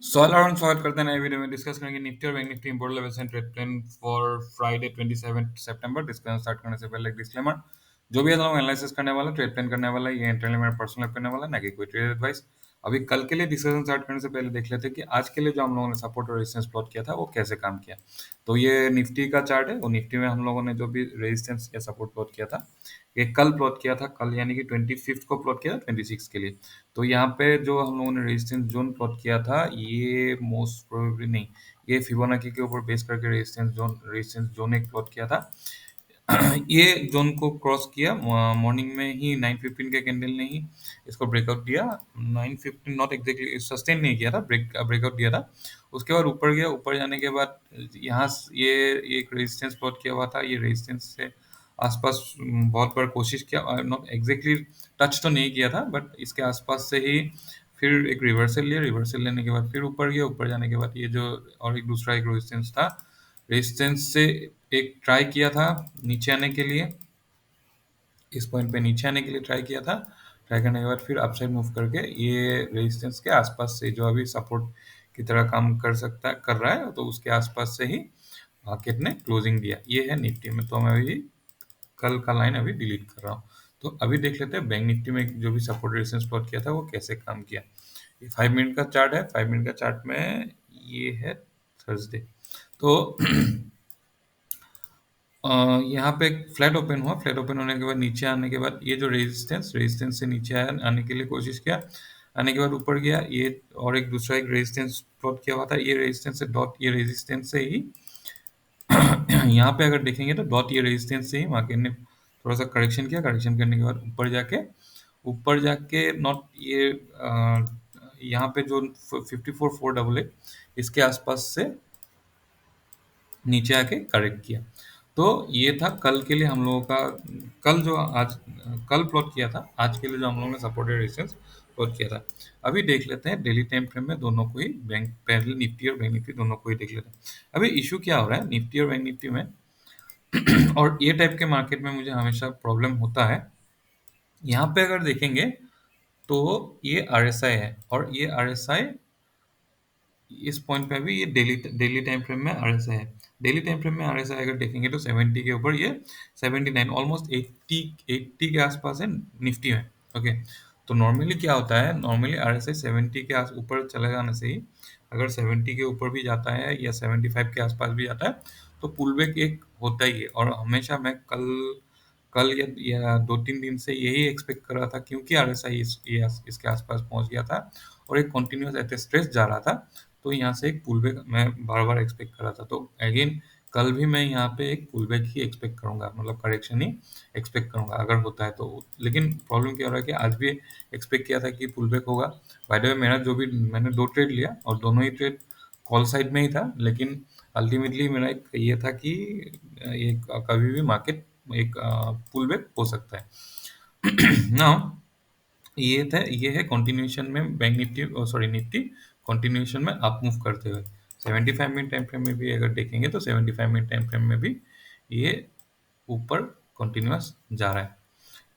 सोलह स्वागत करते हैं नए वीडियो में। डिस्कस करेंगे निफ्टी और bank Nifty import levels and trade plan for Friday 27 September. Discussion start करने से पहले एक डिस्क्लेमर। जो भी हम लोग एनालिसिस करने वाला, ट्रेड प्लान करने वाला, ये इंटरनली मेरा पर्सनल करने वाला, ना कि कोई ट्रेड एडवाइस। अभी कल के लिए डिस्कशन स्टार्ट करने से पहले देख लेते हैं कि आज के लिए जो हम लोगों ने सपोर्ट और रेजिस्टेंस प्लॉट किया था वो कैसे काम किया। तो ये निफ्टी का चार्ट है। वो निफ्टी में हम लोगों ने जो भी रेजिस्टेंस या सपोर्ट प्लॉट किया था, ये कल प्लॉट किया था। कल यानी कि 25 को प्लॉट किया था 26 के लिए। तो यहाँ पे जो हम लोगों ने रेजिस्टेंस जोन प्लॉट किया था, ये मोस्ट प्रोबेबली नहीं, ये फिबोनाची के ऊपर बेस करके रेजिस्टेंस जोन एक प्लॉट किया था। ये जोन को क्रॉस किया मॉर्निंग में ही 9:15 के कैंडल ने ही इसको ब्रेकआउट दिया। 9:15 नॉट एग्जैक्टली सस्टेन नहीं किया था, ब्रेकआउट दिया था। उसके बाद ऊपर गया। ऊपर जाने के बाद यहाँ ये एक रेजिस्टेंस प्लॉट किया हुआ था। ये रेजिस्टेंस से आसपास बहुत बार कोशिश किया, नॉट एग्जैक्टली टच तो नहीं किया था, बट इसके आसपास से ही फिर एक रिवर्सल लिया। रिवर्सल लेने के बाद फिर ऊपर गया। ऊपर जाने के बाद ये जो और एक दूसरा एक रेजिस्टेंस था, रेजिस्टेंस से एक ट्राई किया था नीचे आने के लिए। इस पॉइंट पे नीचे आने के लिए ट्राई किया था। ट्राई करने के बाद फिर अपसाइड मूव करके ये रेजिस्टेंस के आसपास से जो अभी सपोर्ट की तरह काम कर रहा है, तो उसके आसपास से ही मार्केट ने क्लोजिंग दिया। ये है निफ्टी में। तो मैं अभी कल का लाइन अभी डिलीट कर रहा हूँ। तो अभी देख लेते हैं बैंक निफ्टी में जो भी सपोर्ट रेजिस्टेंस प्लॉट किया था वो कैसे काम किया। ये 5 मिनट का चार्ट है। 5 मिनट का चार्ट में ये है थर्सडे। तो यहाँ पे फ्लैट ओपन हुआ। फ्लैट ओपन होने के बाद नीचे आने के बाद ये जो रेजिस्टेंस से नीचे आने के लिए कोशिश किया। आने के बाद ऊपर गया। ये और एक दूसरा एक रेजिस्टेंस प्लॉट किया हुआ था। ये रेजिस्टेंस से डॉट, ये रेजिस्टेंस से ही यहाँ पे अगर देखेंगे तो डॉट, ये रेजिस्टेंस से ही मार्केट ने थोड़ा सा करेक्शन किया। करेक्शन करने के बाद ऊपर जाके नॉट ये यहाँ पे जो 54,488 इसके आसपास से नीचे आके करेक्ट किया। तो ये था कल के लिए हम लोगों का। कल जो आज कल प्लॉट किया था, आज के लिए जो हम लोगों ने सपोर्टेड रेजिस्टेंस प्लॉट किया था। अभी देख लेते हैं डेली टाइम फ्रेम में दोनों को ही, बैंक पहले निफ्टी और बैंक निफ्टी दोनों को ही देख लेते हैं। अभी इशू क्या हो रहा है निफ्टी और बैंक निफ्टी में, और ये टाइप के मार्केट में मुझे हमेशा प्रॉब्लम होता है। यहाँ पे अगर देखेंगे तो ये आरएसआई है, और ये आरएसआई इस पॉइंट पे भी ये डेली डेली टाइम फ्रेम में आरएसआई है। डेली टाइम फ्रेम में आरएसआई अगर देखेंगे तो 70 के ऊपर, ये 79 ऑलमोस्ट 80 के आसपास है निफ्टी में। ओके। तो नॉर्मली क्या होता है, नॉर्मली आरएसआई 70 के आस ऊपर चले जाने से ही, अगर 70 के ऊपर भी जाता है या 75 के आसपास भी जाता है, तो पुल बैक एक होता ही है। और हमेशा मैं कल कल या 2-3 दिन से यही एक्सपेक्ट कर रहा था, क्योंकि आरएसआई इसके आसपास पहुंच गया था और एक कंटिन्यूअस ऐसे स्ट्रेस जा रहा था। तो यहाँ से एक पुल बैक मैं बार बार एक्सपेक्ट कर रहा था। तो अगेन कल भी मैं यहाँ पे एक पुल बैक ही एक्सपेक्ट करूंगा, मतलब करेक्शन ही एक्सपेक्ट करूंगा अगर होता है तो। लेकिन प्रॉब्लम क्या हो रहा है कि आज भी एक्सपेक्ट किया था कि पुल बैक होगा। बाय द वे मेरा जो भी, मैंने 2 ट्रेड लिया और दोनों ही ट्रेड कॉल साइड में ही था, लेकिन अल्टीमेटली मेरा एक ये था कि ये कभी भी मार्केट एक पुल बैक हो सकता है। नाउ ये है कंटिन्यूएशन में bank Nifty, sorry Nifty continuation में अप मूव करते हुए। 75 मिनट टाइम फ्रेम में भी अगर देखेंगे तो 75 मिनट टाइम फ्रेम में भी ये ऊपर कंटिन्यूअस जा रहा है।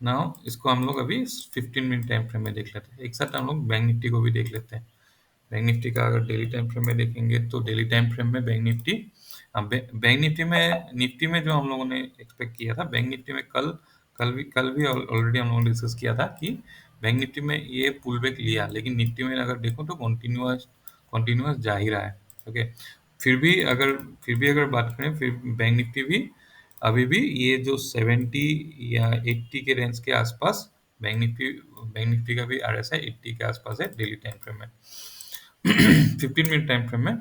नाउ इसको हम लोग अभी 15 मिनट टाइम फ्रेम में देख लेते हैं। एक साथ हम लोग बैंक निफ्टी को भी देख लेते हैं। बैंक निफ्टी का अगर डेली टाइम फ्रेम में देखेंगे तो डेली टाइम फ्रेम में बैंक निफ्टी, बैंक निफ्टी में जो हम लोगों ने एक्सपेक्ट किया था, बैंक निफ्टी में कल भी ऑलरेडी हम लोगों ने डिस्कस किया था कि बैंक निफ्टी में ये पुल बैक लिया, लेकिन निफ्टी में अगर देखो तो कंटिन्यूअस कंटिन्यूअस जा ही रहा है। ओके। फिर भी अगर बात करें, फिर बैंक निफ्टी भी अभी भी ये जो 70 या 80 के रेंज के आसपास, बैंक निफ्टी का भी आरएसआई 80 के आसपास है डेली टाइम फ्रेम में। 15 मिनट टाइम फ्रेम में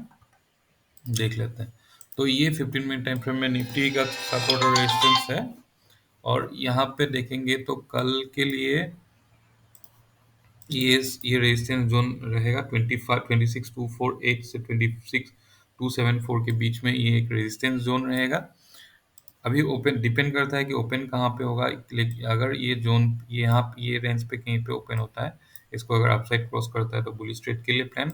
देख लेते हैं। तो ये 15 मिनट टाइम फ्रेम में निफ्टी का सपोर्ट और रेजिस्टेंस है। और यहाँ पे देखेंगे तो कल के लिए ये रेजिस्टेंस जोन रहेगा 26,248 से 26,274 के बीच में। ये एक रेजिस्टेंस जोन रहेगा। अभी ओपन डिपेंड करता है कि ओपन कहाँ पे होगा। लेकिन अगर ये जोन ये रेंज पे कहीं पे ओपन होता है, इसको अगर अपसाइड क्रॉस करता है तो बुलिश ट्रेड के लिए प्लान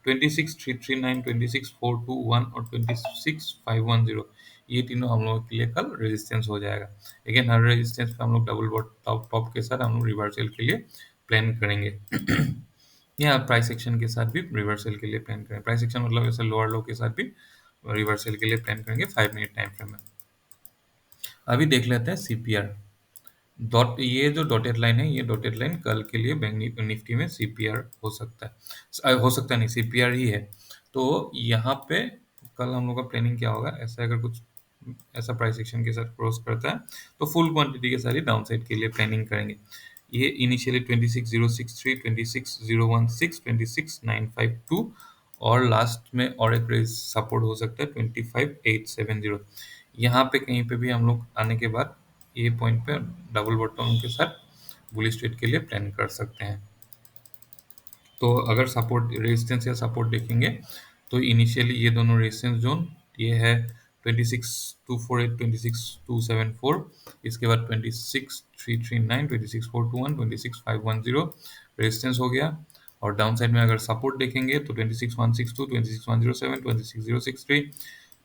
26,339, 26,421 और 26,510, ये तीनों हम लोगों के लिए कल रेजिस्टेंस हो जाएगा। लेकिन हर रेजिस्टेंस पे हम लोग डबल बॉट टॉप टॉप के साथ हम लोग रिवर्सल के लिए प्लान करेंगे। या प्राइस एक्शन के साथ भी रिवर्सल के लिए प्लान करें। प्राइस एक्शन मतलब ऐसे लोअर लो के साथ भी रिवर्सल के लिए प्लान करेंगे 5 मिनट टाइम फ्रेम में। अभी देख लेते हैं सीपीआर। डॉट ये जो डॉटेड लाइन है, ये डॉटेड लाइन कल के लिए बैंक निफ्टी में सीपीआर हो सकता है। हो सकता नहीं, सीपीआर ही है। तो यहाँ पे कल हम लोग का प्लानिंग क्या होगा, ऐसा अगर कुछ ऐसा प्राइस एक्शन के साथ क्रॉस करता है तो फुल क्वांटिटी के सारी डाउन साइड के लिए प्लानिंग करेंगे। ये इनिशियली 26063, 26016, 26952 और लास्ट में और एक रेज सपोर्ट हो सकता है 25870। यहाँ पे कहीं पे भी हम लोग आने के बाद ये पॉइंट पे डबल बॉटम के साथ बुलिश ट्रेड के लिए प्लान कर सकते हैं। तो अगर सपोर्ट रेजिस्टेंस या सपोर्ट देखेंगे तो इनिशियली ये दोनों रेजिस्टेंस जोन ये है 26248, 26274, इसके बाद 26339, 26421, 26510 रेजिस्टेंस हो गया। और डाउन साइड में अगर सपोर्ट देखेंगे तो 26162, 26107, 26063,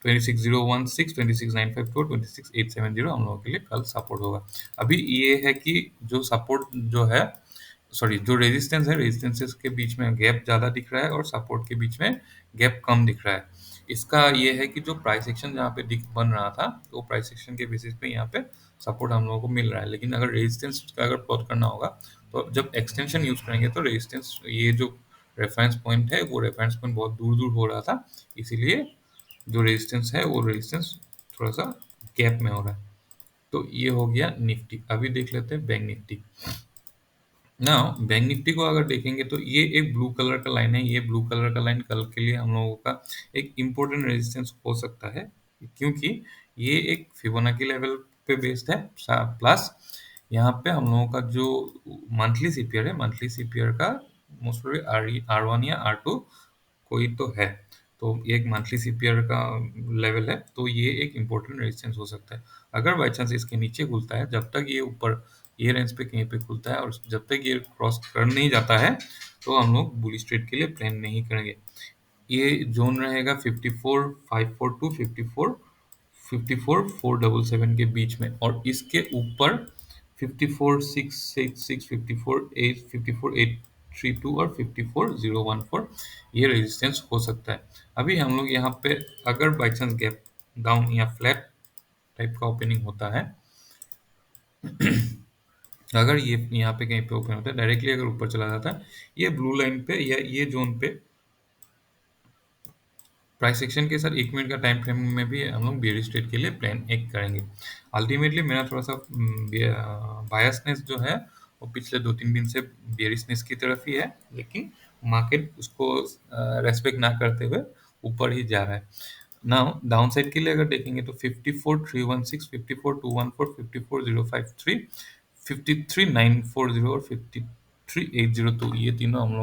26016, 26954, 26870 हम लोगों के लिए कल सपोर्ट होगा। अभी ये है कि जो सपोर्ट जो है, सॉरी, जो रेजिस्टेंस है, रेजिस्टेंसेस के बीच में गैप ज़्यादा दिख रहा है और सपोर्ट के बीच में गैप कम दिख रहा है। इसका ये है कि जो प्राइस एक्शन जहाँ पे दिख बन रहा था, तो प्राइस एक्शन के बेसिस पे यहाँ पे सपोर्ट हम लोगों को मिल रहा है। लेकिन अगर रेजिस्टेंस का अगर प्लॉट करना होगा तो जब एक्सटेंशन यूज करेंगे तो रेजिस्टेंस, ये जो रेफरेंस पॉइंट है वो रेफरेंस पॉइंट बहुत दूर दूर हो रहा था, इसीलिए जो रेजिस्टेंस है वो रेजिस्टेंस थोड़ा सा गैप में हो रहा है। तो ये हो गया निफ्टी। अभी देख लेते हैं बैंक निफ्टी। ना, बैंक निफ्टी को अगर देखेंगे तो ये एक ब्लू कलर का लाइन है। ये ब्लू कलर का लाइन कल के लिए हम लोगों का एक इम्पोर्टेंट रेजिस्टेंस हो सकता है, क्योंकि ये एक फिबोनाची लेवल पे बेस्ड है। प्लस यहाँ पे हम लोगों का जो मंथली सीपीआर है, मंथली सीपीआर का मोस्ट प्रोबेबली R1 या R2 कोई तो है। तो ये एक मंथली सीपीआर का लेवल है, तो ये एक इम्पोर्टेंट रेजिस्टेंस हो सकता है। अगर बाई चांस इसके नीचे खुलता है, जब तक ये ऊपर ये रेंज पे कहीं पे खुलता है और जब तक ये क्रॉस कर नहीं जाता है, तो हम लोग बुलिश ट्रेड के लिए प्लान नहीं करेंगे। ये जोन रहेगा 54,542, 54,477 के बीच में, और इसके ऊपर 54,686, 54,8, 54,832 और 54,014 ये रेजिस्टेंस हो सकता है। अभी हम लोग यहाँ पे अगर बाई चांस गैप डाउन या फ्लैट टाइप का ओपनिंग होता है, अगर ये यहाँ पे कहीं पे ओपन होता है डायरेक्टली, अगर ऊपर चला जाता है ये ब्लू लाइन पे या ये जोन पे प्राइस एक्शन के साथ 1 मिनट का टाइम फ्रेम में भी हम लोग बेयरिश ट्रेड के लिए प्लान एक करेंगे। अल्टीमेटली मेरा थोड़ा सा बायसनेस जो है वो पिछले 2-3 दिन से बेयरिशनेस की तरफ ही है, लेकिन मार्केट उसको रेस्पेक्ट ना करते हुए ऊपर ही जा रहा है। नाउ डाउन साइड के लिए अगर देखेंगे तो 54,316, 54,214, 54,053, 53,940 और 53,802 ये तीनों हम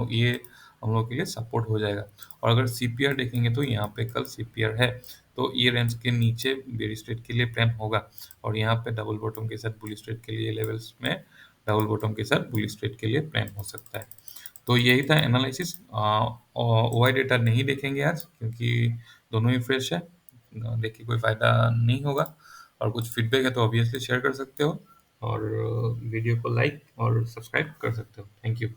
लोग के लिए सपोर्ट हो जाएगा। और अगर सीपीआर देखेंगे तो यहाँ पे कल सीपीआर है, तो ये रेंज के नीचे बेरिश ट्रेड के लिए प्लान होगा। और यहाँ पे डबल बॉटम के साथ बुलिश ट्रेड के लिए लेवल्स में डबल बॉटम के साथ बुलिश ट्रेड के लिए प्लान हो सकता है। तो यही था एनालिसिस। ओआई डेटा नहीं देखेंगे आज, क्योंकि दोनों ही फ्रेश है। देख के कोई फ़ायदा नहीं होगा। और कुछ फीडबैक है तो ऑब्वियसली शेयर कर सकते हो, और वीडियो को लाइक और सब्सक्राइब कर सकते हो। Thank you.